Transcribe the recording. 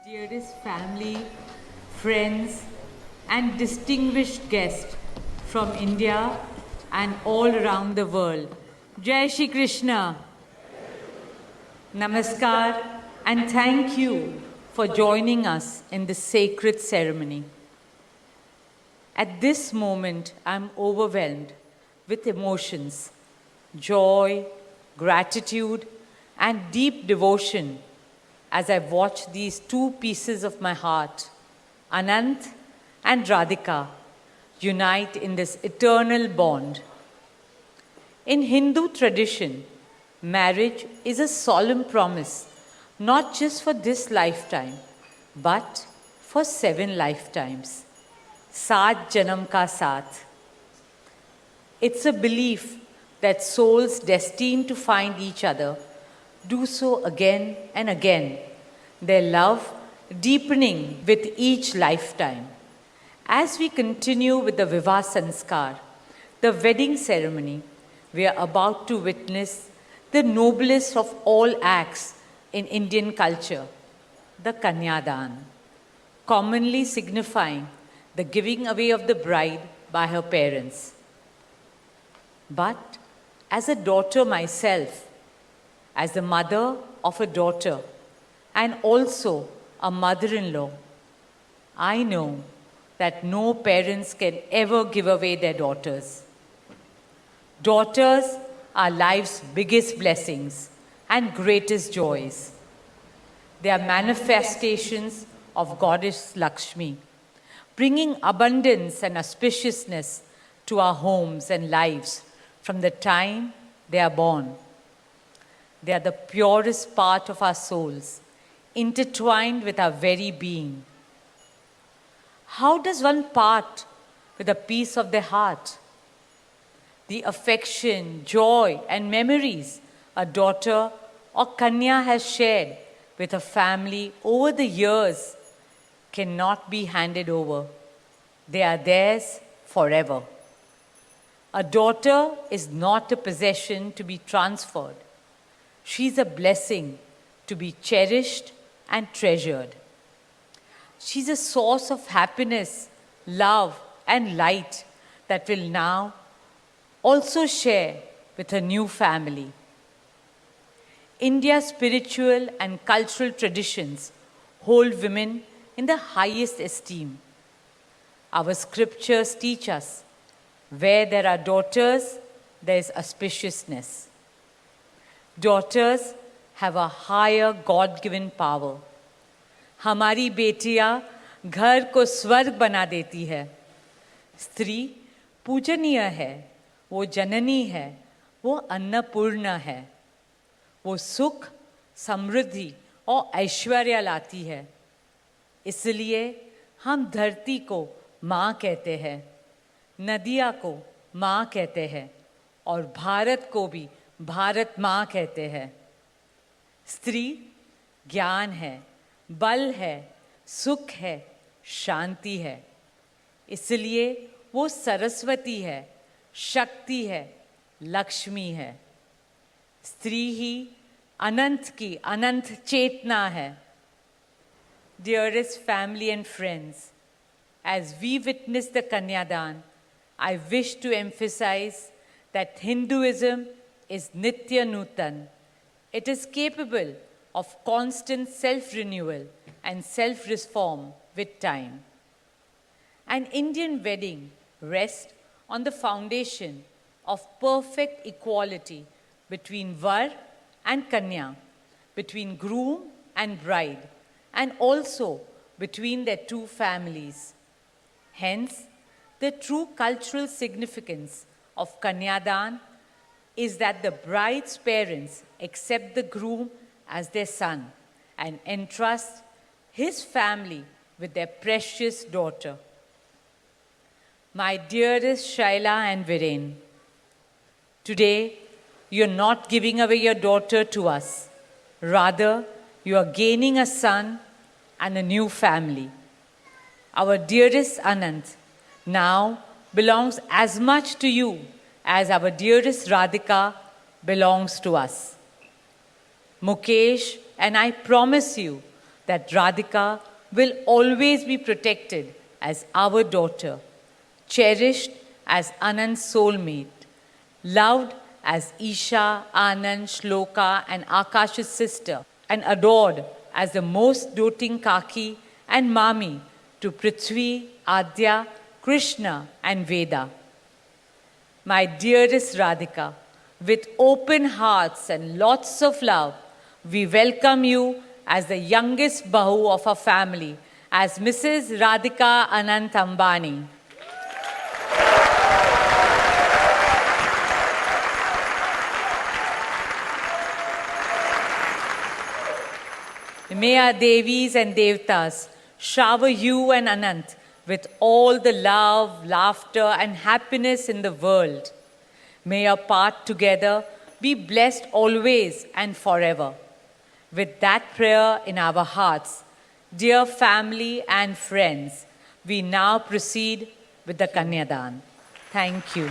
Dearest family, friends, and distinguished guests from India and all around the world. Jai Shri Krishna. Namaskar, and thank you for joining us in this sacred ceremony. At this moment, I'm overwhelmed with emotions, joy, gratitude, and deep devotion as I watch these two pieces of my heart, Anant and Radhika, unite in this eternal bond. In Hindu tradition, marriage is a solemn promise, not just for this lifetime, but for 7 lifetimes. Saat Janam Ka Saath. It's a belief that souls destined to find each other do so again and again, their love deepening with each lifetime. As we continue with the Vivah Sanskar, the wedding ceremony, we are about to witness the noblest of all acts in Indian culture, the Kanyadan, commonly signifying the giving away of the bride by her parents. But as a daughter myself, as the mother of a daughter and also a mother-in-law, I know that no parents can ever give away their daughters. Daughters are life's biggest blessings and greatest joys. They are manifestations of Goddess Lakshmi, bringing abundance and auspiciousness to our homes and lives from the time they are born. They are the purest part of our souls, intertwined with our very being. How does one part with a piece of their heart? The affection, joy, and memories a daughter or Kanya has shared with her family over the years cannot be handed over. They are theirs forever. A daughter is not a possession to be transferred. She is a blessing to be cherished and treasured. She's a source of happiness, love, and light that will now also share with her new family. India's spiritual and cultural traditions hold women in the highest esteem. Our scriptures teach us where there are daughters, there is auspiciousness. Daughters have a higher God-given power. हमारी बेटियां घर को स्वर्ग बना देती है. स्त्री पूजनीय है, वो जननी है, वो अन्नपूर्णा है. वो सुख, समृद्धि और ऐश्वर्य लाती है. इसलिए हम धरती को माँ कहते हैं, नदियाँ को माँ कहते हैं और भारत को भी भारत माँ कहते हैं. स्त्री ज्ञान है, बल है, सुख है, शांति है. इसलिए वो सरस्वती है, शक्ति है, लक्ष्मी है. स्त्री ही अनंत की अनंत चेतना है. Dearest family and friends, as we witness the Kanyadan, I wish to emphasize that Hinduism is Nitya Nutan. It is capable of constant self-renewal and self-reform with time. An Indian wedding rests on the foundation of perfect equality between Var and Kanya, between groom and bride, and also between their two families. Hence, the true cultural significance of Kanyadan is that the bride's parents accept the groom as their son and entrust his family with their precious daughter. My dearest Shaila and Viren, today you are not giving away your daughter to us. Rather, you are gaining a son and a new family. Our dearest Anant now belongs as much to you as our dearest Radhika belongs to us. Mukesh and I promise you that Radhika will always be protected as our daughter, cherished as Anand's soulmate, loved as Isha, Anand, Shloka, and Akash's sister, and adored as the most doting Kaki and Mami to Prithvi, Adya, Krishna, and Veda. My dearest Radhika, with open hearts and lots of love, we welcome you as the youngest Bahu of our family, as Mrs. Radhika Anant Ambani. May our Devis and Devtas shower you and Anant with all the love, laughter, and happiness in the world. May your path together be blessed always and forever. With that prayer in our hearts, dear family and friends, we now proceed with the Kanyadan. Thank you.